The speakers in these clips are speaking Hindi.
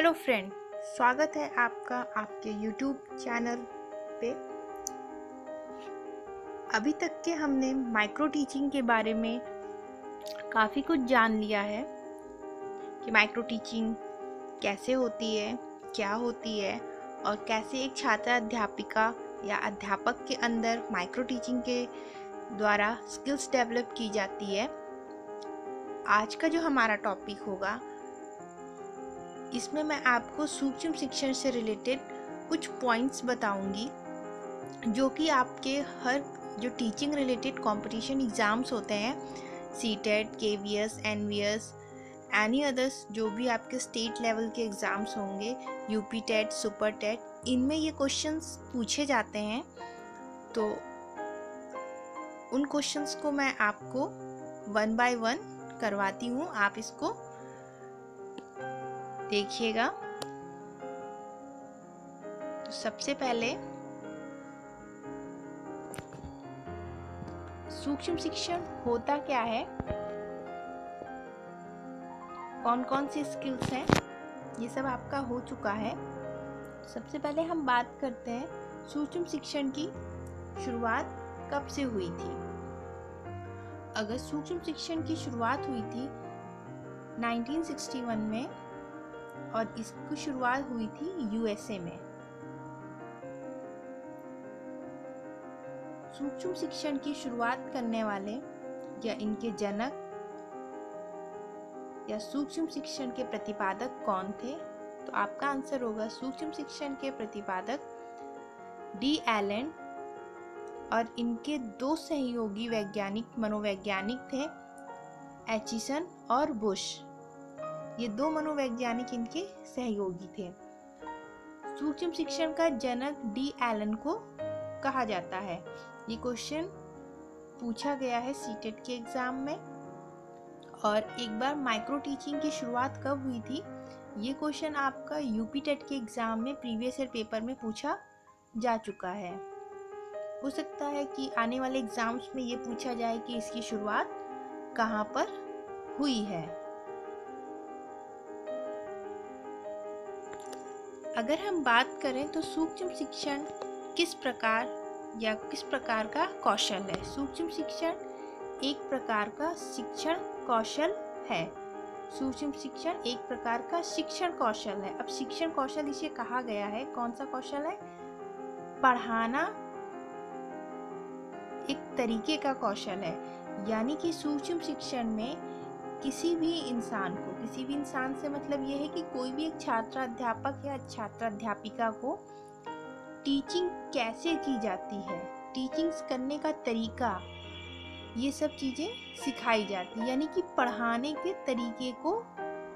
हेलो फ्रेंड, स्वागत है आपका आपके YouTube चैनल पे। अभी तक के हमने माइक्रो टीचिंग के बारे में काफ़ी कुछ जान लिया है कि माइक्रो टीचिंग कैसे होती है, क्या होती है और कैसे एक छात्र अध्यापिका या अध्यापक के अंदर माइक्रो टीचिंग के द्वारा स्किल्स डेवलप की जाती है। आज का जो हमारा टॉपिक होगा, इसमें मैं आपको सूक्ष्म शिक्षण से रिलेटेड कुछ पॉइंट्स बताऊंगी जो कि आपके हर जो टीचिंग रिलेटेड कंपटीशन एग्ज़ाम्स होते हैं, CTET, KVS, NVS, any others, जो भी आपके स्टेट लेवल के एग्ज़ाम्स होंगे, यूपी टेट, सुपर टेट, इनमें ये क्वेश्चंस पूछे जाते हैं। तो उन क्वेश्चंस को मैं आपको वन बाय वन करवाती हूँ, आप इसको देखिएगा। तो सबसे पहले सूक्ष्म शिक्षण होता क्या है, कौन कौन सी स्किल्स हैं, ये सब आपका हो चुका है। सबसे पहले हम बात करते हैं सूक्ष्म शिक्षण की शुरुआत कब से हुई थी। अगर सूक्ष्म शिक्षण की शुरुआत हुई थी 1961 में और इसकी शुरुआत हुई थी यूएसए में। सूक्ष्म शिक्षण की शुरुआत करने वाले या इनके जनक या सूक्ष्म शिक्षण के प्रतिपादक कौन थे, तो आपका आंसर होगा सूक्ष्म शिक्षण के प्रतिपादक डी एलन और इनके दो सहयोगी वैज्ञानिक मनोवैज्ञानिक थे, एचिसन और बुश। ये दो मनोवैज्ञानिक इनके सहयोगी थे। सूक्ष्म शिक्षण का जनक डी एलन को कहा जाता है। ये क्वेश्चन पूछा गया है सीटेट के एग्जाम में। और एक बार माइक्रो टीचिंग की शुरुआत कब हुई थी, ये क्वेश्चन आपका यूपी टेट के एग्जाम में प्रीवियस ईयर पेपर में पूछा जा चुका है। हो सकता है कि आने वाले एग्जाम्स में ये पूछा जाए कि इसकी शुरुआत कहाँ पर हुई है। अगर हम बात करें तो सूक्ष्म शिक्षण किस प्रकार का कौशल है। सूक्ष्म शिक्षण एक प्रकार का शिक्षण कौशल है। सूक्ष्म शिक्षण एक प्रकार का शिक्षण कौशल है। अब शिक्षण कौशल इसे कहा गया है, कौन सा कौशल है? पढ़ाना एक तरीके का कौशल है। यानी कि सूक्ष्म शिक्षण में किसी भी इंसान से मतलब ये है कि कोई भी एक छात्र अध्यापक या छात्र अध्यापिका को टीचिंग कैसे की जाती है, टीचिंग करने का तरीका, ये सब चीज़ें सिखाई जाती है। यानी कि पढ़ाने के तरीके को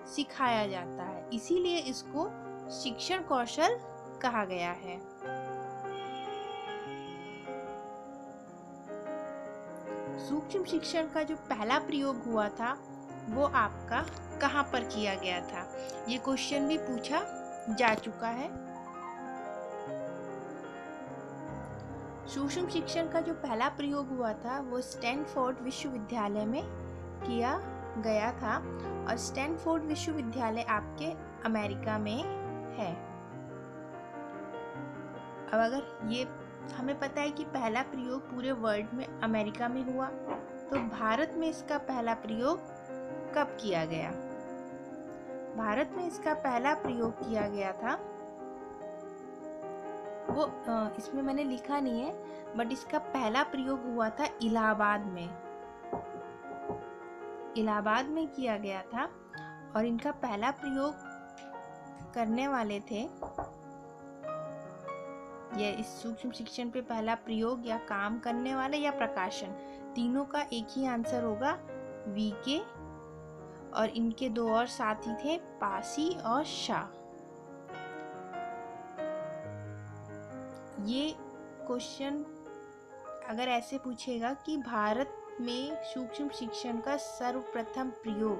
सिखाया जाता है, इसीलिए इसको शिक्षण कौशल कहा गया है। सूक्ष्म शिक्षण का जो पहला प्रयोग हुआ था वो आपका कहाँ पर किया गया था, ये क्वेश्चन भी पूछा जा चुका है। सूक्ष्म शिक्षण का जो पहला प्रयोग हुआ था वो स्टैनफोर्ड विश्वविद्यालय में किया गया था और स्टैनफोर्ड विश्वविद्यालय आपके अमेरिका में है। अब अगर ये हमें पता है कि पहला प्रयोग पूरे वर्ल्ड में अमेरिका में हुआ, तो भारत में इसका पहला प्रयोग कब किया गया? भारत में इसका पहला प्रयोग किया गया था, वो इसमें मैंने लिखा नहीं है, बट इसका पहला प्रयोग हुआ था इलाहाबाद में किया गया था। और इनका पहला प्रयोग करने वाले थे, या इस सूक्ष्म शिक्षण पे पहला प्रयोग या काम करने वाले या प्रकाशन, तीनों का एक ही आंसर होगा, वीके। और इनके दो और साथी थे, पासी और शाह। ये क्वेश्चन अगर ऐसे पूछेगा कि भारत में सूक्ष्म शिक्षण का सर्वप्रथम प्रयोग,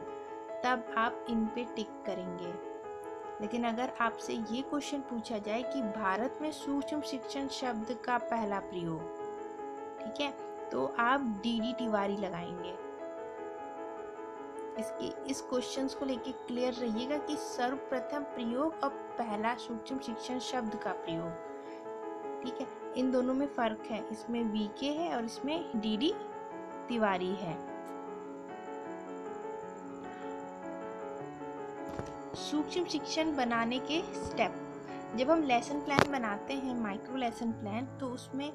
तब आप इन पे टिक करेंगे। लेकिन अगर आपसे ये क्वेश्चन पूछा जाए कि भारत में सूक्ष्म शिक्षण शब्द का पहला प्रयोग, ठीक है, तो आप डी तिवारी लगाएंगे। इस क्वेश्चंस को लेके क्लियर रहिएगा कि सर्वप्रथम प्रयोग और पहला सूक्ष्म शिक्षण शब्द का प्रयोग, ठीक है, इन दोनों में फर्क है। इसमें वीके है और इसमें डीडी तिवारी है। सूक्ष्म शिक्षण बनाने के स्टेप। जब हम लेसन प्लान बनाते हैं, माइक्रो लेसन प्लान, तो उसमें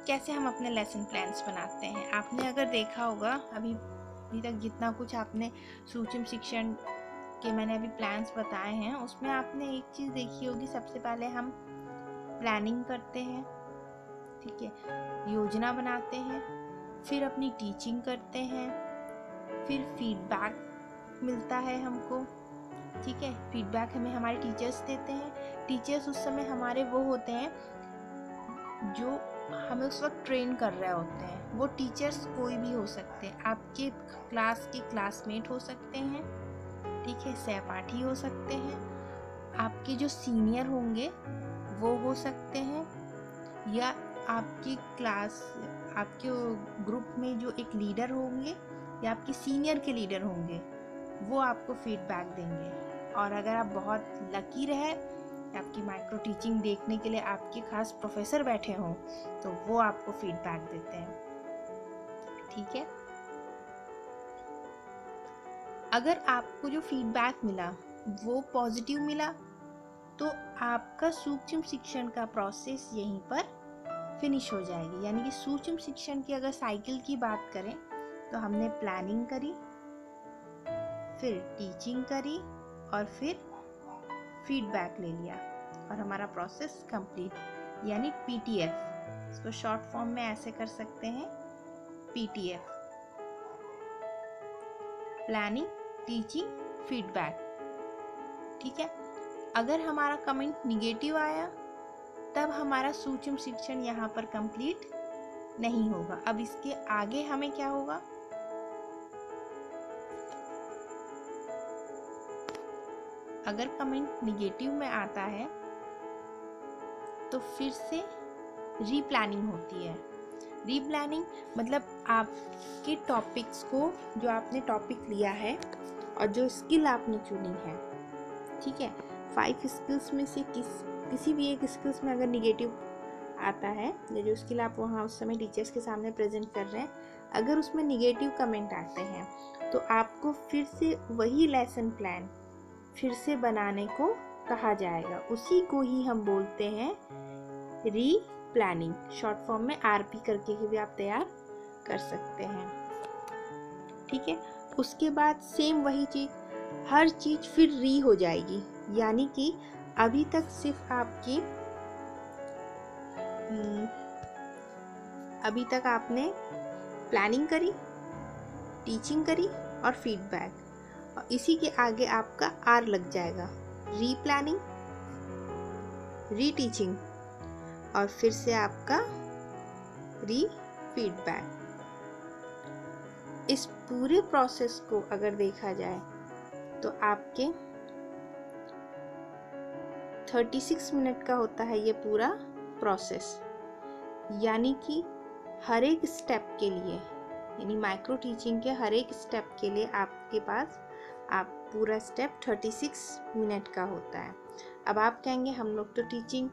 कैसे हम अपने लेसन प्लान्स बनाते हैं, आपने अगर देखा होगा अभी तक जितना कुछ आपने सूक्ष्म शिक्षण के मैंने अभी प्लान्स बताए हैं, उसमें आपने एक चीज़ देखी होगी, सबसे पहले हम प्लानिंग करते हैं, ठीक है, योजना बनाते हैं, फिर अपनी टीचिंग करते हैं, फिर फीडबैक मिलता है हमको, ठीक है, फीडबैक हमें हमारे टीचर्स देते हैं। टीचर्स उस समय हमारे वो होते हैं जो हमें उस वक्त ट्रेन कर रहे होते हैं। वो टीचर्स कोई भी हो सकते हैं, आपके क्लास के क्लासमेट हो सकते हैं, ठीक है, सहपाठी हो सकते हैं, आपके जो सीनियर होंगे वो हो सकते हैं, या आपकी क्लास, आपके ग्रुप में जो एक लीडर होंगे या आपके सीनियर के लीडर होंगे, वो आपको फीडबैक देंगे। और अगर आप बहुत लकी रहे, आपकी माइक्रो टीचिंग देखने के लिए आपके खास प्रोफेसर बैठे हों, तो वो आपको फीडबैक देते हैं, ठीक है। अगर आपको जो फीडबैक मिला वो पॉजिटिव मिला, तो आपका सूक्ष्म शिक्षण का प्रोसेस यहीं पर फिनिश हो जाएगी। यानी कि सूक्ष्म शिक्षण की अगर साइकिल की बात करें, तो हमने प्लानिंग करी, फिर टीचिंग करी और फिर फीडबैक ले लिया और हमारा प्रोसेस कंप्लीट, यानी पीटीएफ। इसको शॉर्ट फॉर्म में ऐसे कर सकते हैं, पीटीएफ, प्लानिंग, टीचिंग, फीडबैक, ठीक है। अगर हमारा कमेंट निगेटिव आया, तब हमारा सूक्ष्म शिक्षण यहाँ पर कंप्लीट नहीं होगा। अब इसके आगे हमें क्या होगा, अगर कमेंट निगेटिव में आता है तो फिर से रीप्लानिंग होती है। रीप्लानिंग मतलब आपके टॉपिक्स को, जो आपने टॉपिक लिया है और जो स्किल आपने चुनी है, ठीक है, 5 स्किल्स में से किसी भी एक स्किल्स में अगर निगेटिव आता है, जो स्किल आप वहाँ उस समय टीचर्स के सामने प्रेजेंट कर रहे हैं, अगर उसमें निगेटिव कमेंट आते हैं, तो आपको फिर से वही लेसन प्लान फिर से बनाने को कहा जाएगा। उसी को ही हम बोलते हैं री प्लानिंग। शॉर्ट फॉर्म में आरपी करके भी आप तैयार कर सकते हैं, ठीक है। उसके बाद सेम वही चीज, हर चीज फिर री हो जाएगी। यानी कि अभी तक सिर्फ अभी तक आपने प्लानिंग करी, टीचिंग करी और फीडबैक, और इसी के आगे आपका आर लग जाएगा, री प्लानिंग, री टीचिंग और फिर से आपका री फीडबैक। इस पूरे प्रोसेस को अगर देखा जाए तो आपके 36 मिनट का होता है ये पूरा प्रोसेस। यानी कि हर एक स्टेप के लिए, यानी माइक्रो टीचिंग के हर एक स्टेप के लिए आपके पास पूरा स्टेप 36 मिनट का होता है। अब आप कहेंगे हम लोग तो टीचिंग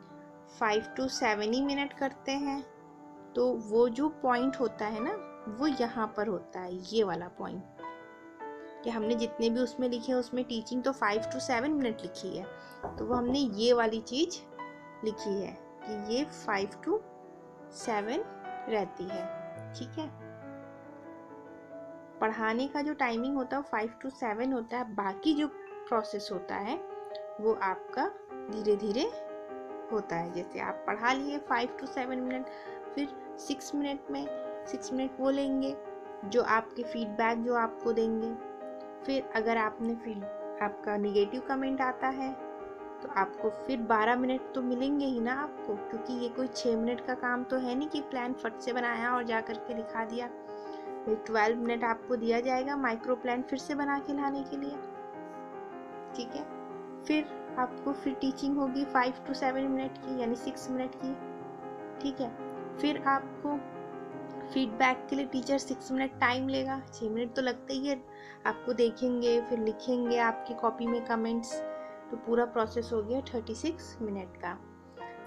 5 to 7 ही मिनट करते हैं, तो वो जो पॉइंट होता है ना, वो यहाँ पर होता है, ये वाला पॉइंट, कि हमने जितने भी उसमें लिखे हैं उसमें टीचिंग तो 5 to 7 मिनट लिखी है, तो वो हमने ये वाली चीज़ लिखी है कि ये 5 to 7 रहती है, ठीक है। पढ़ाने का जो टाइमिंग होता है वो 5 to 7 होता है। बाकी जो प्रोसेस होता है वो आपका धीरे धीरे होता है। जैसे आप पढ़ा लिए 5 to 7 मिनट, फिर 6 मिनट वो लेंगे जो आपके फीडबैक जो आपको देंगे। फिर अगर आपका निगेटिव कमेंट आता है तो आपको फिर 12 मिनट तो मिलेंगे ही ना आपको, क्योंकि ये कोई 6 मिनट का काम तो है नहीं कि प्लान फट से बनाया और जा करके दिखा दिया। 12 मिनट आपको दिया जाएगा माइक्रो प्लान फिर से बना के लाने के लिए, ठीक है। फिर आपको फिर टीचिंग होगी 5 to 7 मिनट की, यानी 6 मिनट की, ठीक है। फिर आपको फीडबैक के लिए टीचर 6 मिनट टाइम लेगा, 6 मिनट तो लगता ही है। आपको देखेंगे, फिर लिखेंगे आपकी कॉपी में कमेंट्स, तो पूरा प्रोसेस हो गया 36 मिनट का।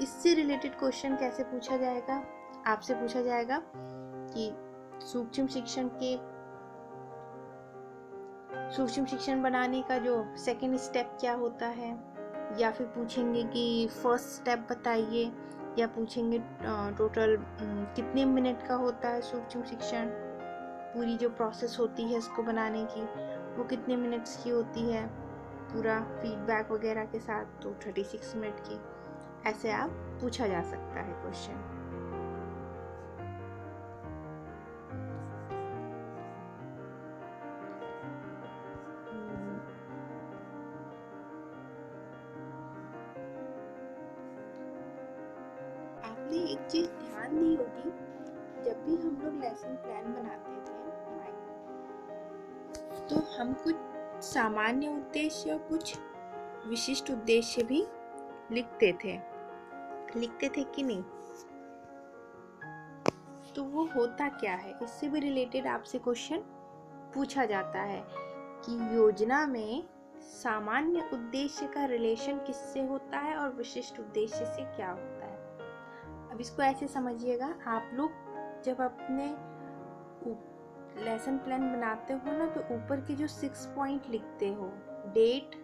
इससे रिलेटेड क्वेश्चन कैसे पूछा जाएगा? आपसे पूछा जाएगा कि सूक्ष्म शिक्षण बनाने का जो सेकंड स्टेप क्या होता है, या फिर पूछेंगे कि फर्स्ट स्टेप बताइए, या पूछेंगे टोटल कितने मिनट का होता है सूक्ष्म शिक्षण, पूरी जो प्रोसेस होती है उसको बनाने की वो कितने मिनट्स की होती है, पूरा फीडबैक वगैरह के साथ, तो 36 मिनट की। ऐसे आप पूछा जा सकता है क्वेश्चन। आपने एक चीज ध्यान दी होगी, जब भी हम लोग लेसन प्लान बनाते थे तो हम कुछ सामान्य उद्देश्य और कुछ विशिष्ट उद्देश्य भी लिखते थे कि नहीं? तो वो होता क्या है, इससे भी रिलेटेड आपसे क्वेश्चन पूछा जाता है कि योजना में सामान्य उद्देश्य का रिलेशन किससे होता है और विशिष्ट उद्देश्य से क्या होता है। अब इसको ऐसे समझिएगा, आप लोग जब अपने लेसन प्लान बनाते हो ना, तो ऊपर के जो 6 पॉइंट लिखते हो, डेट,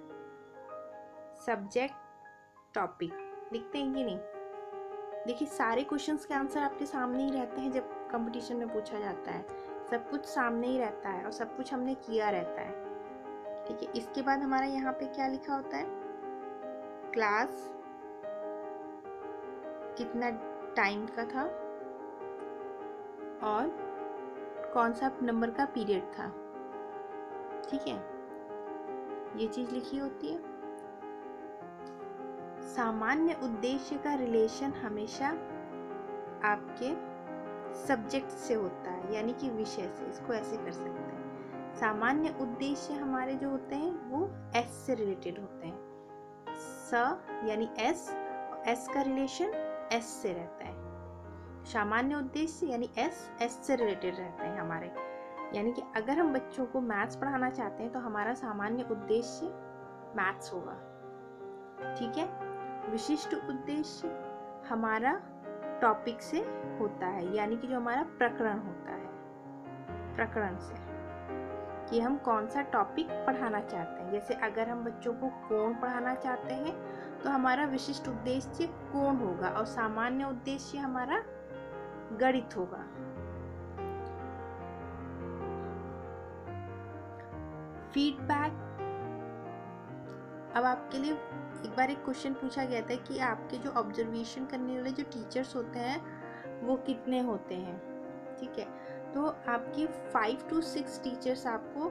सब्जेक्ट, टॉपिक, लिखते हैं कि नहीं? देखिए सारे क्वेश्चंस के आंसर आपके सामने ही रहते हैं जब कंपटीशन में पूछा जाता है, सब कुछ सामने ही रहता है और सब कुछ हमने किया रहता है। ठीक है, इसके बाद हमारा यहाँ पे क्या लिखा होता है? क्लास कितना टाइम का था और कौन सा नंबर का पीरियड था। ठीक है, ये चीज लिखी होती है। सामान्य उद्देश्य का रिलेशन हमेशा आपके सब्जेक्ट से होता है, यानी कि विषय से। इसको ऐसे कर सकते हैं, सामान्य उद्देश्य हमारे जो होते हैं वो एस से रिलेटेड होते हैं। स यानी एस, और एस का रिलेशन एस से रहता है। सामान्य उद्देश्य यानी एस से रिलेटेड रहते हैं हमारे। यानी कि अगर हम बच्चों को मैथ्स पढ़ाना चाहते हैं तो हमारा सामान्य उद्देश्य मैथ्स होगा। ठीक है, विशिष्ट उद्देश्य हमारा टॉपिक से होता है, यानी कि जो हमारा प्रकरण होता है, प्रकरण से, कि हम कौन सा टॉपिक पढ़ाना चाहते हैं। जैसे अगर हम बच्चों को कोण पढ़ाना चाहते हैं तो हमारा विशिष्ट उद्देश्य कोण होगा और सामान्य उद्देश्य हमारा गणित होगा। फीडबैक, अब आपके लिए एक बार एक क्वेश्चन पूछा गया था कि आपके जो ऑब्जर्वेशन करने वाले जो टीचर्स होते हैं वो कितने होते हैं। ठीक है, तो आपके 5 to 6 टीचर्स आपको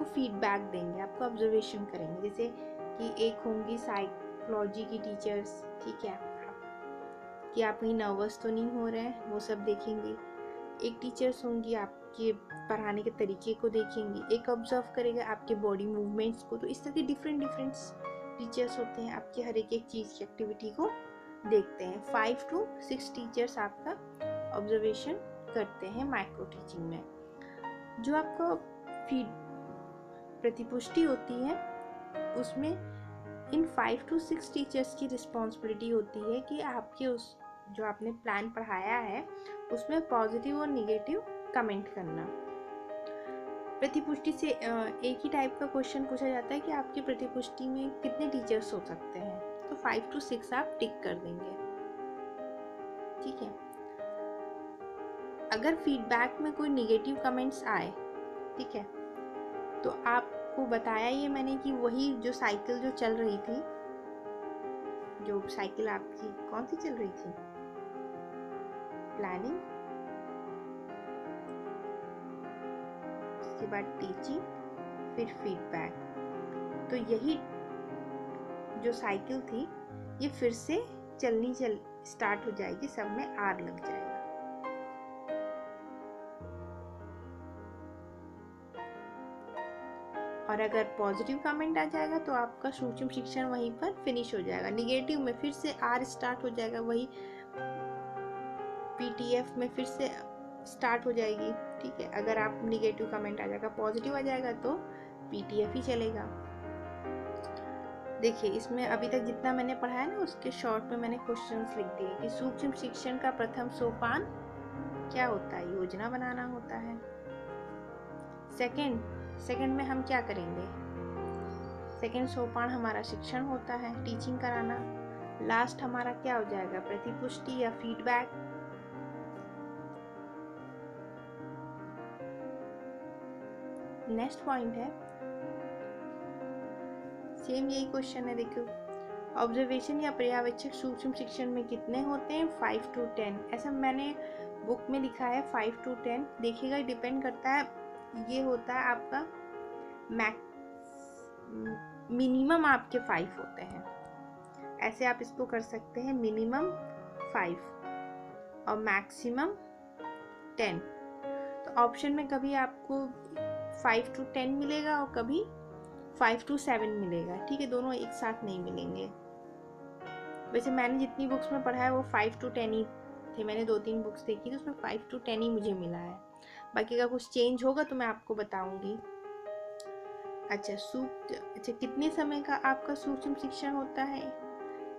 फीडबैक देंगे, आपको ऑब्जर्वेशन करेंगे। जैसे कि एक होंगी साइकोलॉजी की टीचर्स, ठीक है, कि आप कहीं नर्वस तो नहीं हो रहे हैं, वो सब देखेंगी। एक टीचर्स होंगी आपके पढ़ाने के तरीके को देखेंगी, एक ऑब्जर्व करेगा आपके बॉडी मूवमेंट्स को। तो इस तरह के डिफरेंट टीचर्स होते हैं, आपके हर एक चीज़ की एक्टिविटी को देखते हैं। 5 to 6 टीचर्स आपका ऑब्जर्वेशन करते हैं माइक्रो टीचिंग में। जो आपको प्रतिपुष्टि होती है उसमें इन 5 to 6 टीचर्स की रिस्पॉन्सिबिलिटी होती है कि आपके उस जो आपने प्लान पढ़ाया है उसमें पॉजिटिव और निगेटिव कमेंट करना। प्रतिपुष्टि से एक ही टाइप का क्वेश्चन पूछा जाता है कि आपकी प्रतिपुष्टि में कितने टीचर्स हो सकते हैं, तो 5 to 6 आप टिक कर देंगे। ठीक है, अगर फीडबैक में कोई निगेटिव कमेंट्स आए, ठीक है, तो आपको बताया ये मैंने कि वही जो साइकिल जो चल रही थी, जो साइकिल आपकी कौन सी चल रही थी, प्लानिंग, उसके बाद टीचिंग, फिर फीडबैक, तो यही जो साइकिल थी ये फिर से स्टार्ट हो जाएगी, सब में आर लग जाएगा। और अगर पॉजिटिव कमेंट आ जाएगा तो आपका सूक्ष्म शिक्षण वहीं पर फिनिश हो जाएगा। निगेटिव में फिर से आर स्टार्ट हो जाएगा, वही PDF में फिर से स्टार्ट हो जाएगी। ठीक है, अगर आप निगेटिव कमेंट आ जाएगा, पॉजिटिव आ जाएगा तो PDF ही चलेगा। देखिए, इसमें अभी तक जितना मैंने पढ़ा है ना, उसके शॉर्ट में मैंने क्वेश्चंस लिख दिए कि सूक्ष्म शिक्षण का प्रथम सोपान क्या होता है? योजना बनाना होता है। सेकंड में हम क्या करेंगे? सेकंड सोपान हमारा शिक्षण होता है, टीचिंग कराना। लास्ट हमारा क्या हो जाएगा? प्रतिपुष्टि या फीडबैक। नेक्स्ट पॉइंट है, सेम यही क्वेश्चन है, देखो, ऑब्जर्वेशन या पर्यवेक्षक सूक्ष्म शिक्षण में कितने होते हैं? 5 to 10। ऐसा मैंने बुक में लिखा है 5 to 10। देखिएगा, डिपेंड करता है, ये होता है आपका मिनिमम आपके 5 होते हैं। ऐसे आप इसको कर सकते हैं, मिनिमम 5 और मैक्सिमम 10। तो ऑप्शन में कभी आपको 5 to 10 मिलेगा और कभी 5 to 7 मिलेगा। ठीक है, दोनों एक साथ नहीं मिलेंगे। वैसे मैंने जितनी बुक्स में पढ़ा है वो 5 to 10 ही थे। मैंने 2-3 बुक्स देखी तो उसमें 5 to 10 ही मुझे मिला है। बाकी का कुछ चेंज होगा तो मैं आपको बताऊंगी। अच्छा, कितने समय का आपका सूक्ष्म शिक्षण होता है?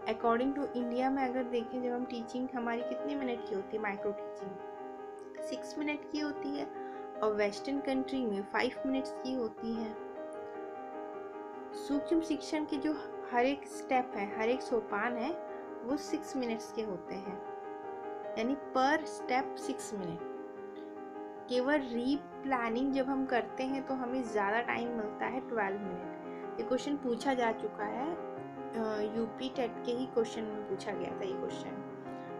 अकॉर्डिंग टू इंडिया में अगर देखें, जब हम टीचिंग हमारी कितने मिनट की होती है? माइक्रो टीचिंग 6 मिनट की होती है और वेस्टर्न कंट्री में 5 मिनट्स की होती है। सूक्ष्म शिक्षण के जो हर एक स्टेप है, हर एक सोपान है, वो 6 मिनट्स के होते हैं, यानी पर स्टेप 6 मिनट। केवल रीप्लानिंग जब हम करते हैं तो हमें ज़्यादा टाइम मिलता है, 12 मिनट। ये क्वेश्चन पूछा जा चुका है, यूपी टेट के ही क्वेश्चन में पूछा गया था। ये क्वेश्चन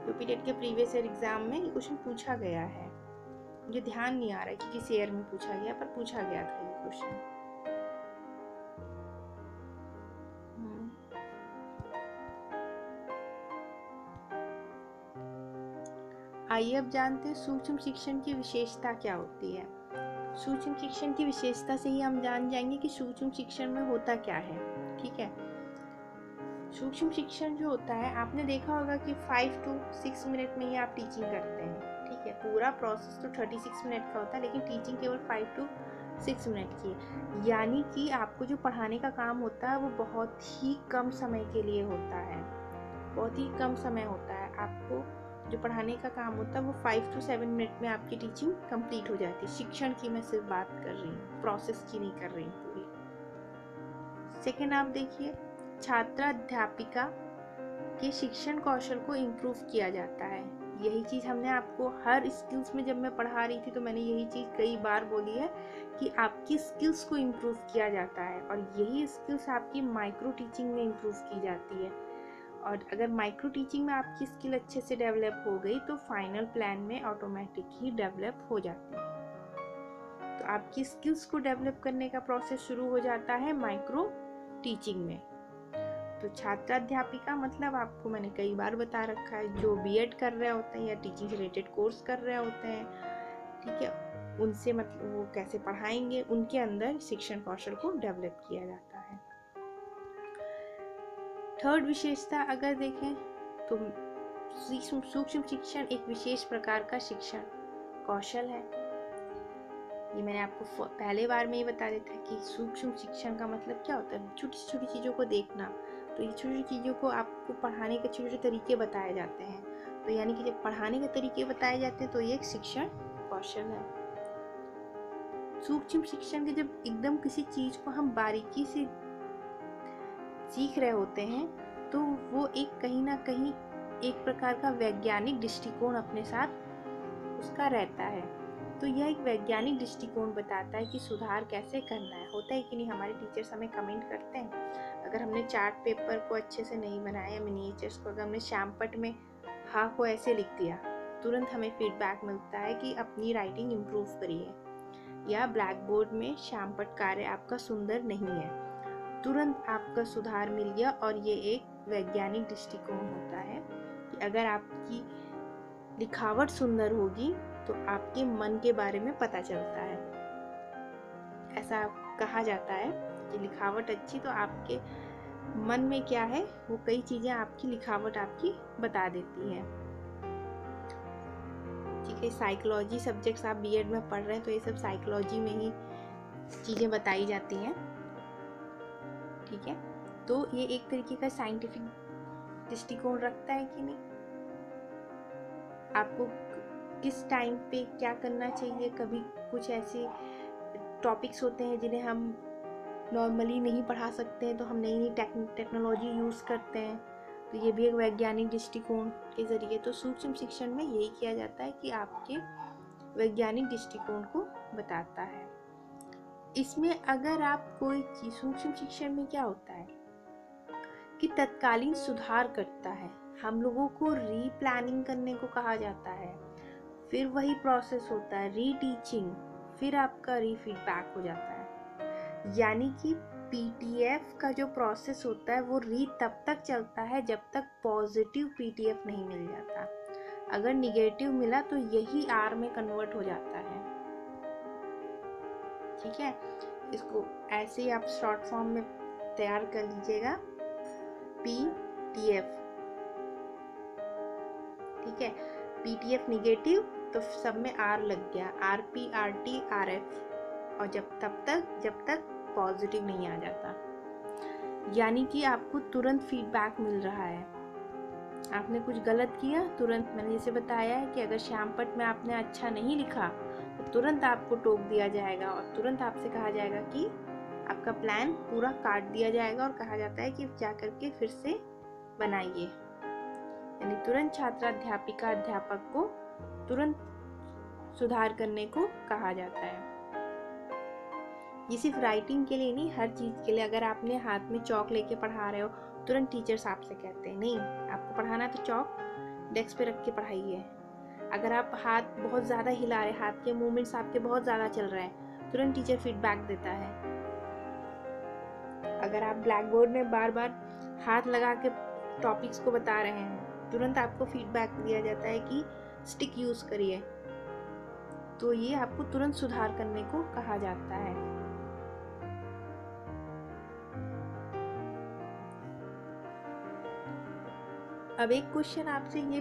यूपी टेट के प्रीवियस ईयर एग्जाम में ये क्वेश्चन पूछा गया है। मुझे ध्यान नहीं आ रहा है कि किस ईयर में पूछा गया, पर पूछा गया था ये क्वेश्चन। आइए अब जानते हैं सूक्ष्म शिक्षण की विशेषता क्या होती है। सूक्ष्म शिक्षण की विशेषता से ही हम जान जाएंगे कि सूक्ष्म शिक्षण में होता क्या है। ठीक है, सूक्ष्म शिक्षण जो होता है, आपने देखा होगा कि 5 to 6 मिनट में ही आप टीचिंग करते हैं। ठीक है, पूरा प्रोसेस तो 36 मिनट का होता है, लेकिन टीचिंग केवल 5 to 6 मिनट की है। यानी कि आपको जो पढ़ाने का काम होता है वो बहुत ही कम समय के लिए होता है, बहुत ही कम समय होता है। आपको जो पढ़ाने का काम होता है वो 5 to 7 मिनट में आपकी टीचिंग कंप्लीट हो जाती है। शिक्षण की मैं सिर्फ बात कर रही हूँ, प्रोसेस की नहीं कर रही हूँ पूरी। सेकेंड, आप देखिए, छात्रा अध्यापिका के शिक्षण कौशल को इम्प्रूव किया जाता है। यही चीज़ हमने आपको हर स्किल्स में, जब मैं पढ़ा रही थी तो मैंने यही चीज़ कई बार बोली है कि आपकी स्किल्स को इम्प्रूव किया जाता है, और यही स्किल्स आपकी माइक्रो टीचिंग में इम्प्रूव की जाती है। और अगर माइक्रो टीचिंग में आपकी स्किल अच्छे से डेवलप हो गई तो फाइनल प्लान में ऑटोमेटिक ही डेवलप हो जाती है। तो आपकी स्किल्स को डेवलप करने का प्रोसेस शुरू हो जाता है माइक्रो टीचिंग में। तो छात्राध्यापिका मतलब आपको मैंने कई बार बता रखा है, जो बीएड कर रहे होते हैं या टीचिंग से रिलेटेड कोर्स कर रहे होते हैं, ठीक है, उनसे मतलब वो कैसे पढ़ाएंगे, उनके अंदर शिक्षण कौशल को डेवलप किया जाता है। थर्ड विशेषता अगर देखें तो सूक्ष्म शिक्षण एक विशेष प्रकार का शिक्षण कौशल है। ये मैंने आपको पहले बार में ही बता दिया था कि सूक्ष्म शिक्षण का मतलब क्या होता है, छोटी छोटी चीज़ों को देखना। तो ये छोटी छोटी चीज़ों को आपको पढ़ाने के छोटे छोटे तरीके बताए जाते हैं। तो यानी कि जब पढ़ाने के तरीके बताए जाते हैं तो ये एक शिक्षण कौशल है। सूक्ष्म शिक्षण के जब एकदम किसी चीज़ को हम बारीकी से सीख रहे होते हैं तो वो एक कहीं ना कहीं एक प्रकार का वैज्ञानिक दृष्टिकोण अपने साथ उसका रहता है। तो यह एक वैज्ञानिक दृष्टिकोण बताता है कि सुधार कैसे करना है। होता है कि नहीं, हमारे टीचर्स हमें कमेंट करते हैं, अगर हमने चार्ट पेपर को अच्छे से नहीं बनाया, मिनिएचर्स को अगर हमने श्यामपट्ट में हा को ऐसे लिख दिया, तुरंत हमें फीडबैक मिलता है कि अपनी राइटिंग इम्प्रूव करिए, या ब्लैक बोर्ड में श्यामपट्ट कार्य आपका सुंदर नहीं है, तुरंत आपका सुधार मिल गया। और ये एक वैज्ञानिक दृष्टिकोण होता है कि अगर आपकी लिखावट सुंदर होगी तो आपके मन के बारे में पता चलता है। ऐसा कहा जाता है कि लिखावट अच्छी तो आपके मन में क्या है वो कई चीज़ें आपकी लिखावट आपकी बता देती है। ठीक है, साइकोलॉजी सब्जेक्ट्स आप बीएड में पढ़ रहे हैं तो ये सब साइकोलॉजी में ही चीज़ें बताई जाती हैं। ठीक है, तो ये एक तरीके का साइंटिफिक दृष्टिकोण रखता है कि नहीं, आपको किस टाइम पे क्या करना चाहिए। कभी कुछ ऐसे टॉपिक्स होते हैं जिन्हें हम नॉर्मली नहीं पढ़ा सकते हैं, तो हम नई नई टेक्नोलॉजी यूज़ करते हैं, तो ये भी एक वैज्ञानिक दृष्टिकोण के ज़रिए। तो सूक्ष्म शिक्षण में यही किया जाता है कि आपके वैज्ञानिक दृष्टिकोण को बताता है। इसमें अगर आप कोई चीज़, सूक्ष्म शिक्षण में क्या होता है कि तत्कालीन सुधार करता है, हम लोगों को रीप्लानिंग करने को कहा जाता है, फिर वही प्रोसेस होता है रीटीचिंग, फिर आपका रीफीडबैक हो जाता है। यानी कि पीटीएफ का जो प्रोसेस होता है वो तब तक चलता है जब तक पॉजिटिव पीटीएफ नहीं मिल जाता। अगर निगेटिव मिला तो यही आर में कन्वर्ट हो जाता है। ठीक है, इसको ऐसे ही आप शॉर्ट फॉर्म में तैयार कर लीजिएगा, पीटीएफ। ठीक है, पीटीएफ निगेटिव तो सब में आर लग गया, आरपी, आरटी, आरएफ, और जब तक पॉजिटिव नहीं आ जाता। यानी कि आपको तुरंत फीडबैक मिल रहा है। आपने कुछ गलत किया, तुरंत, मैंने जैसे बताया है कि अगर श्यामपट्ट में आपने अच्छा नहीं लिखा तो तुरंत आपको टोक दिया जाएगा और तुरंत आपसे कहा जाएगा कि आपका प्लान पूरा काट दिया जाएगा और कहा जाता है कि जा करके फिर से बनाइए। यानी तुरंत छात्रा अध्यापिका अध्यापक को तुरंत सुधार करने को कहा जाता है। ये सिर्फ राइटिंग के लिए नहीं, हर चीज़ के लिए। अगर आपने हाथ में चौक लेके पढ़ा रहे हो, तुरंत टीचर्स आपसे कहते हैं नहीं, आपको पढ़ाना तो चौक डेस्क पे रख के पढ़ाइए। अगर आप हाथ बहुत ज़्यादा हिला रहे, हाथ के मूवमेंट्स आपके बहुत ज़्यादा चल रहे हैं, तुरंत टीचर फीडबैक देता है। अगर आप ब्लैक बोर्ड में बार बार हाथ लगा के टॉपिक्स को बता रहे हैं, तुरंत आपको फीडबैक दिया जाता है कि स्टिक यूज़ करिए। तो ये आपको तुरंत सुधार करने को कहा जाता है। अब एक क्वेश्चन आपसे ये,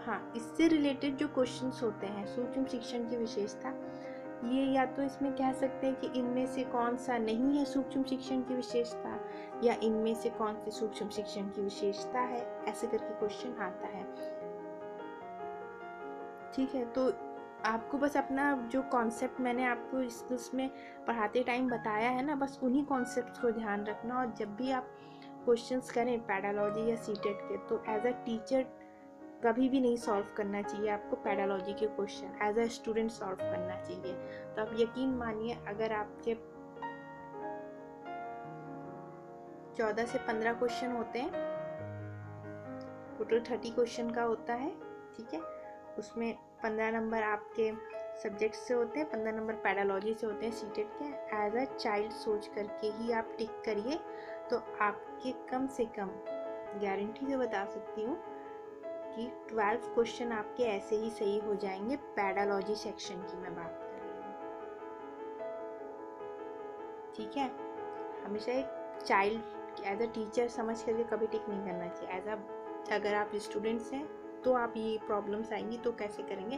हाँ, इससे रिलेटेड जो क्वेश्चंस होते हैं सूक्ष्म शिक्षण की विशेषता, ये या तो इसमें कह सकते हैं कि इनमें से कौन सा नहीं है सूक्ष्म शिक्षण की विशेषता, या इनमें से कौन सी सूक्ष्म शिक्षण की विशेषता है, ऐसे करके क्वेश्चन आता है। ठीक है, तो आपको बस अपना जो कॉन्सेप्ट मैंने आपको इसमें पढ़ाते टाइम बताया है ना, बस उन्हीं कॉन्सेप्ट्स को ध्यान रखना। और जब भी आप क्वेश्चंस करें पेडालॉजी या सीटेट के, तो एज अ टीचर कभी भी नहीं सॉल्व करना चाहिए आपको पेडालॉजी के question, as a student solve करना चाहिए। तो आप यकीन मानिए, अगर आपके 14 से 15 क्वेश्चन होते हैं, टोटल 30 क्वेश्चन का होता है। ठीक है, उसमें 15 नंबर आपके सब्जेक्ट से होते हैं, 15 नंबर पेडालॉजी से होते हैं सीटेट के। एज अ चाइल्ड सोच करके ही आप टिक करिए, तो आपके कम से कम गारंटी से बता सकती हूँ कि 12 क्वेश्चन आपके ऐसे ही सही हो जाएंगे। पेडालॉजी सेक्शन की मैं बात कर रही हूँ। ठीक है, हमेशा एक चाइल्ड एज अ टीचर समझ करके कभी टिक नहीं करना चाहिए। एज अ, अगर आप स्टूडेंट्स हैं तो आप ये प्रॉब्लम्स आएंगी तो कैसे करेंगे,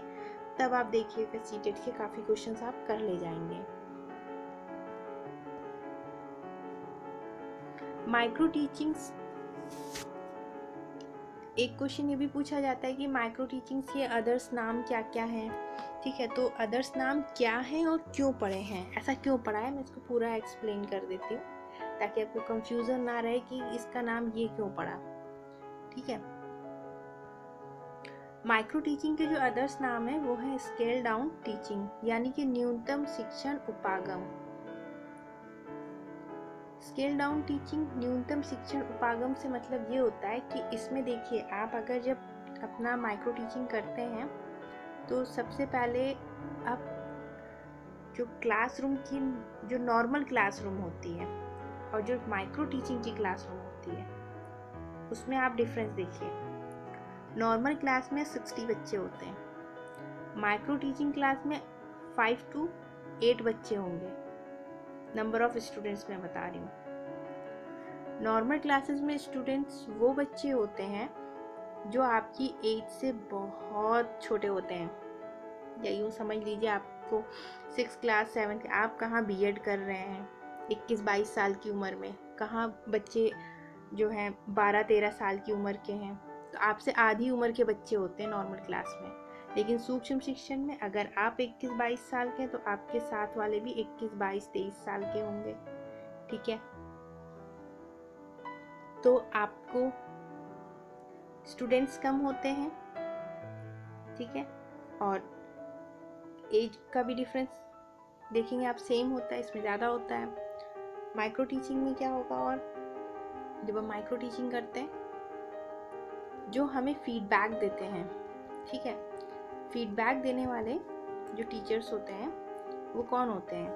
तब आप देखिएगा सीटेट के काफ़ी क्वेश्चंस आप कर ले जाएंगे। माइक्रो टीचिंग्स, एक क्वेश्चन ये भी पूछा जाता है कि माइक्रो टीचिंग्स के अदर्स नाम क्या क्या हैं। ठीक है, तो अदर्स नाम क्या हैं और क्यों पढ़े हैं, ऐसा क्यों पढ़ा है, मैं इसको पूरा एक्सप्लेन कर देती हूँ ताकि आपको कंफ्यूजन ना रहे कि इसका नाम ये क्यों पड़ा। ठीक है, माइक्रो टीचिंग के जो अदर्स नाम है वो है स्केल डाउन टीचिंग, यानी कि न्यूनतम शिक्षण उपागम। स्केल डाउन टीचिंग, न्यूनतम शिक्षण उपागम से मतलब ये होता है कि इसमें देखिए, आप अगर जब अपना माइक्रो टीचिंग करते हैं तो सबसे पहले आप जो क्लासरूम की, जो नॉर्मल क्लासरूम होती है और जो माइक्रो टीचिंग की क्लासरूम होती है, उसमें आप डिफरेंस देखिए। नॉर्मल क्लास में 60 बच्चे होते हैं, माइक्रो टीचिंग क्लास में 5 to 8 बच्चे होंगे। नंबर ऑफ स्टूडेंट्स मैं बता रही हूँ। नॉर्मल क्लासेस में स्टूडेंट्स वो बच्चे होते हैं जो आपकी एज से बहुत छोटे होते हैं। या यूँ समझ लीजिए आपको 6 क्लास 7 आप कहाँ बीएड कर रहे हैं 21-22 साल की उम्र में, कहाँ बच्चे जो हैं 12-13 साल की उम्र के हैं, तो आपसे आधी उम्र के बच्चे होते हैं नॉर्मल क्लास में। लेकिन सूक्ष्म शिक्षण में अगर आप 21-22 साल के हैं तो आपके साथ वाले भी 21-22-23 साल के होंगे, ठीक है। तो आपको स्टूडेंट्स कम होते हैं, ठीक है, और एज का भी डिफरेंस देखेंगे आप सेम होता है, इसमें ज़्यादा होता है। माइक्रो टीचिंग में क्या होगा, और जब हम माइक्रो टीचिंग करते हैं जो हमें फीडबैक देते हैं, ठीक है, फीडबैक देने वाले जो टीचर्स होते हैं वो कौन होते हैं,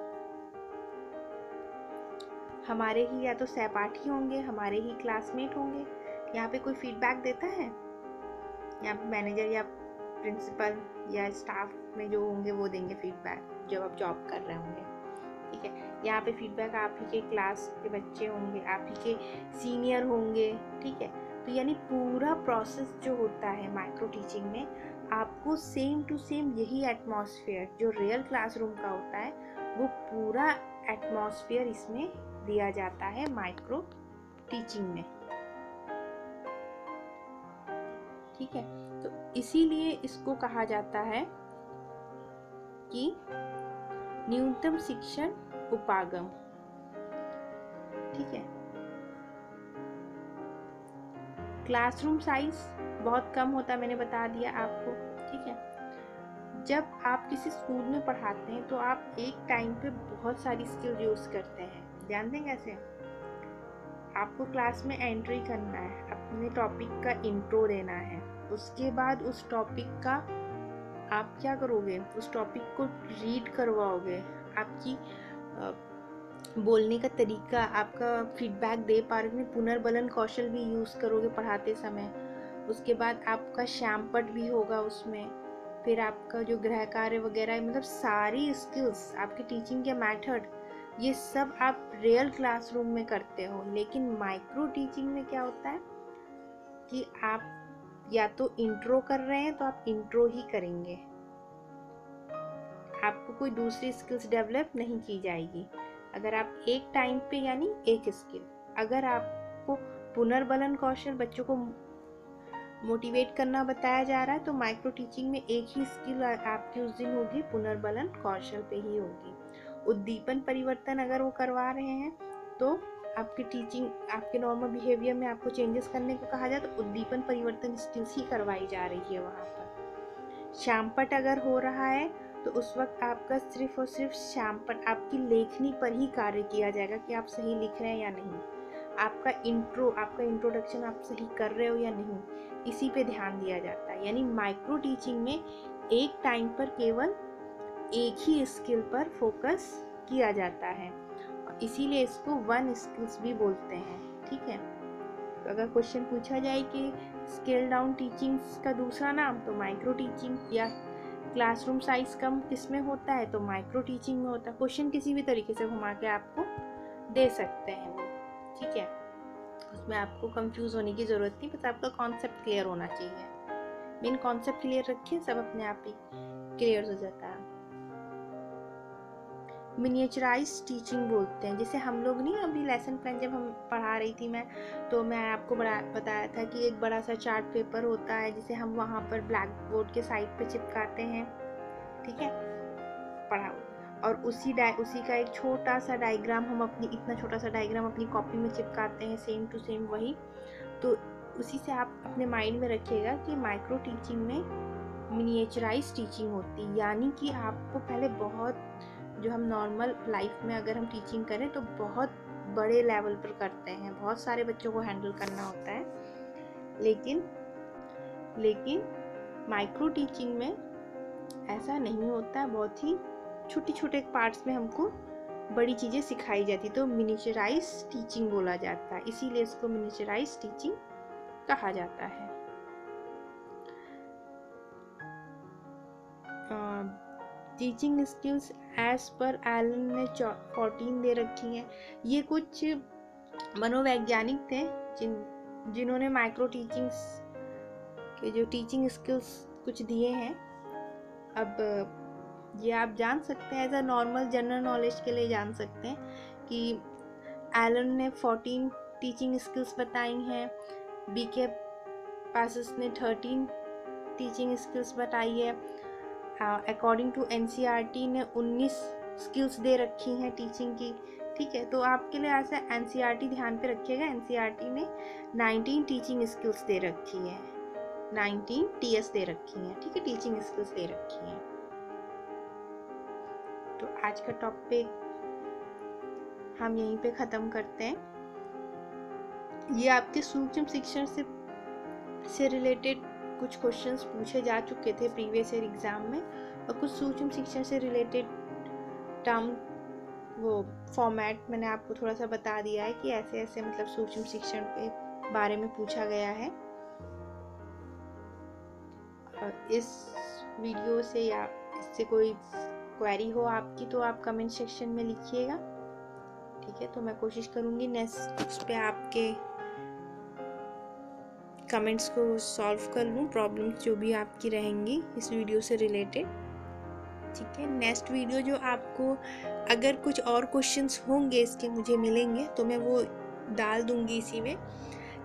हमारे ही या तो सहपाठी होंगे, हमारे ही क्लासमेट होंगे। यहाँ पे कोई फीडबैक देता है, यहाँ पे मैनेजर या प्रिंसिपल या स्टाफ में जो होंगे वो देंगे फीडबैक जब आप जॉब कर रहे होंगे, ठीक है। यहाँ पे फीडबैक आप ही के क्लास के बच्चे होंगे, आप ही के सीनियर होंगे, ठीक है। तो यानी पूरा प्रोसेस जो होता है माइक्रो टीचिंग में, आपको सेम टू सेम यही एटमॉस्फेयर जो रियल क्लासरूम का होता है वो पूरा एटमॉस्फेयर इसमें दिया जाता है माइक्रो टीचिंग में, ठीक है। तो इसीलिए इसको कहा जाता है कि न्यूनतम शिक्षण उपागम, ठीक है। क्लासरूम साइज बहुत कम होता है, मैंने बता दिया आपको, ठीक है। जब आप किसी स्कूल में पढ़ाते हैं तो आप एक टाइम पे बहुत सारी स्किल यूज करते हैं, जानते हैं कैसे। आपको क्लास में एंट्री करना है, अपने टॉपिक का इंट्रो देना है, उसके बाद उस टॉपिक का आप क्या करोगे, उस टॉपिक को रीड करवाओगे, आपकी बोलने का तरीका, आपका फीडबैक दे पा रहे हैं, पुनर्बलन कौशल भी यूज़ करोगे पढ़ाते समय। उसके बाद आपका श्यामपट भी होगा उसमें, फिर आपका जो गृह कार्य वगैरह, मतलब सारी स्किल्स, आपकी टीचिंग के मेथड, ये सब आप रियल क्लासरूम में करते हो। लेकिन माइक्रो टीचिंग में क्या होता है कि आप या तो इंट्रो कर रहे हैं तो आप इंट्रो ही करेंगे, आपको कोई दूसरी स्किल्स डेवलप नहीं की जाएगी। अगर आप एक टाइम पे, यानी एक स्किल, अगर आपको पुनर्बलन कौशल, बच्चों को मोटिवेट करना बताया जा रहा है, तो माइक्रो टीचिंग में एक ही स्किल आपकी उस दिन होगी, पुनर्बलन कौशल पे ही होगी। उद्दीपन परिवर्तन अगर वो करवा रहे हैं तो आपकी टीचिंग, आपके नॉर्मल बिहेवियर में आपको चेंजेस करने को कहा जाए तो उद्दीपन परिवर्तन स्किल्स ही करवाई जा रही है वहाँ पर। श्यामपट अगर हो रहा है तो उस वक्त आपका सिर्फ और सिर्फ श्यामपट, आपकी लेखनी पर ही कार्य किया जाएगा कि आप सही लिख रहे हैं या नहीं, आपका इंट्रो, आपका इंट्रोडक्शन आप सही कर रहे हो या नहीं, इसी पे ध्यान दिया जाता है। यानी माइक्रो टीचिंग में एक टाइम पर केवल एक ही स्किल पर फोकस किया जाता है, और इसीलिए इसको वन स्किल्स भी बोलते हैं, ठीक है। तो अगर क्वेश्चन पूछा जाए कि स्केल डाउन टीचिंग का दूसरा नाम, तो माइक्रो टीचिंग, या क्लासरूम साइज कम किसमें होता है, तो माइक्रो टीचिंग में होता है। क्वेश्चन किसी भी तरीके से घुमा के आपको दे सकते हैं वो, ठीक है। उसमें आपको कंफ्यूज होने की ज़रूरत नहीं, बस आपका कॉन्सेप्ट क्लियर होना चाहिए। मेन कॉन्सेप्ट क्लियर रखिए, सब अपने आप ही क्लियर हो जाता है। मिनिएचराइज टीचिंग बोलते हैं, जैसे हम लोग नहीं, अभी लेसन प्लान जब हम पढ़ा रही थी मैं, तो मैं आपको बताया था कि एक बड़ा सा चार्ट पेपर होता है जिसे हम वहाँ पर ब्लैक बोर्ड के साइड पे चिपकाते हैं, ठीक है, पढ़ा, और उसी का एक छोटा सा डायग्राम, हम अपनी, इतना छोटा सा डायग्राम अपनी कॉपी में चिपकाते हैं, सेम टू सेम वही। तो उसी से आप अपने माइंड में रखिएगा कि माइक्रो टीचिंग में मिनिएचराइज टीचिंग होती है, यानी कि आपको पहले बहुत, जो हम नॉर्मल लाइफ में अगर हम टीचिंग करें तो बहुत बड़े लेवल पर करते हैं, बहुत सारे बच्चों को हैंडल करना होता है, लेकिन माइक्रो टीचिंग में ऐसा नहीं होता है, बहुत ही छोटे छोटे पार्ट्स में हमको बड़ी चीज़ें सिखाई जाती, तो मिनिएचराइज टीचिंग बोला जाता है, इसीलिए इसको मिनिएचराइज टीचिंग कहा जाता है। Teaching skills as per Allen ने 14 दे रखी हैं। ये कुछ मनोवैज्ञानिक थे जिन्होंने माइक्रो टीचिंग्स के जो टीचिंग स्किल्स कुछ दिए हैं, अब ये आप जान सकते हैं, as a normal general knowledge के लिए जान सकते हैं कि एलन ने 14 टीचिंग स्किल्स बताई हैं, बीके पासिस ने 13 टीचिंग स्किल्स बताई है, अकॉर्डिंग टू एनसीईआरटी ने 19 स्किल्स दे रखी हैं टीचिंग की। ठीक है, तो आपके लिए ऐसा एनसीईआरटी ध्यान पे रखिएगा, एनसीईआरटी ने 19 टीचिंग स्किल्स दे रखी है, 19 टीएस दे रखी हैं। ठीक है, टीचिंग स्किल्स दे रखी हैं। तो आज का टॉपिक हम यहीं पे ख़त्म करते हैं। ये आपके सूक्ष्म शिक्षण से रिलेटेड कुछ क्वेश्चंस पूछे जा चुके थे प्रीवियस ईयर एग्जाम में, और कुछ सूक्ष्म शिक्षण से रिलेटेड टर्म वो फॉर्मेट मैंने आपको थोड़ा सा बता दिया है कि ऐसे ऐसे मतलब सूक्ष्म शिक्षण के बारे में पूछा गया है। इस वीडियो से या इससे कोई क्वेरी हो आपकी तो आप कमेंट सेक्शन में लिखिएगा। ठीक है, तो मैं कोशिश करूँगी नेक्स्ट उस पे आपके कमेंट्स को सॉल्व कर लूँ, प्रॉब्लम्स जो भी आपकी रहेंगी इस वीडियो से रिलेटेड। ठीक है, नेक्स्ट वीडियो जो आपको अगर कुछ और क्वेश्चंस होंगे इसके मुझे मिलेंगे तो मैं वो डाल दूँगी इसी में।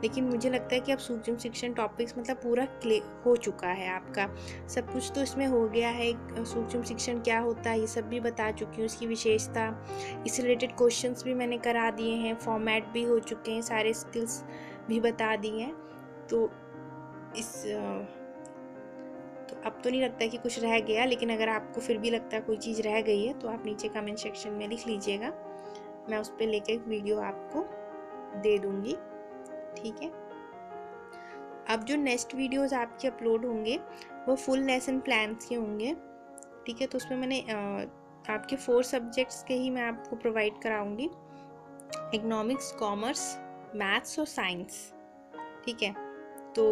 लेकिन मुझे लगता है कि अब सूक्ष्म शिक्षण टॉपिक्स मतलब पूरा क्लियर हो चुका है आपका, सब कुछ तो इसमें हो गया है। सूक्ष्म शिक्षण क्या होता है ये सब भी बता चुकी हूँ, उसकी विशेषता, इससे रिलेटेड क्वेश्चंस भी मैंने करा दिए हैं, फॉर्मेट भी हो चुके हैं, सारे स्किल्स भी बता दिए हैं। तो अब तो नहीं लगता कि कुछ रह गया, लेकिन अगर आपको फिर भी लगता है कोई चीज़ रह गई है तो आप नीचे कमेंट सेक्शन में लिख लीजिएगा, मैं उस पर लेके वीडियो आपको दे दूँगी। ठीक है, अब जो नेक्स्ट वीडियोस आपके अपलोड होंगे वो फुल लेसन प्लान्स के होंगे। ठीक है, तो उसमें मैंने आपके 4 सब्जेक्ट्स के ही मैं आपको प्रोवाइड कराऊंगी, इकोनॉमिक्स, कॉमर्स, मैथ्स और साइंस। ठीक है, तो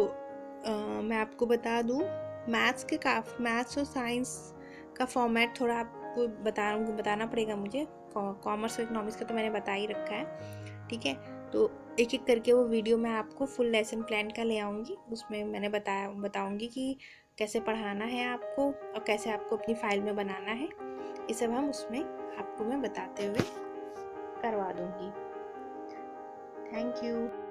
मैं आपको बता दूं मैथ्स और साइंस का फॉर्मेट थोड़ा आपको बताना पड़ेगा मुझे। कॉमर्स और इकोनॉमिक्स का तो मैंने बता ही रखा है। ठीक है, तो एक एक करके वो वीडियो मैं आपको फुल लेसन प्लान का ले आऊँगी, उसमें मैंने बताऊँगी कि कैसे पढ़ाना है आपको और कैसे आपको अपनी फाइल में बनाना है। ये सब हम उसमें आपको मैं बताते हुए करवा दूँगी। Thank you.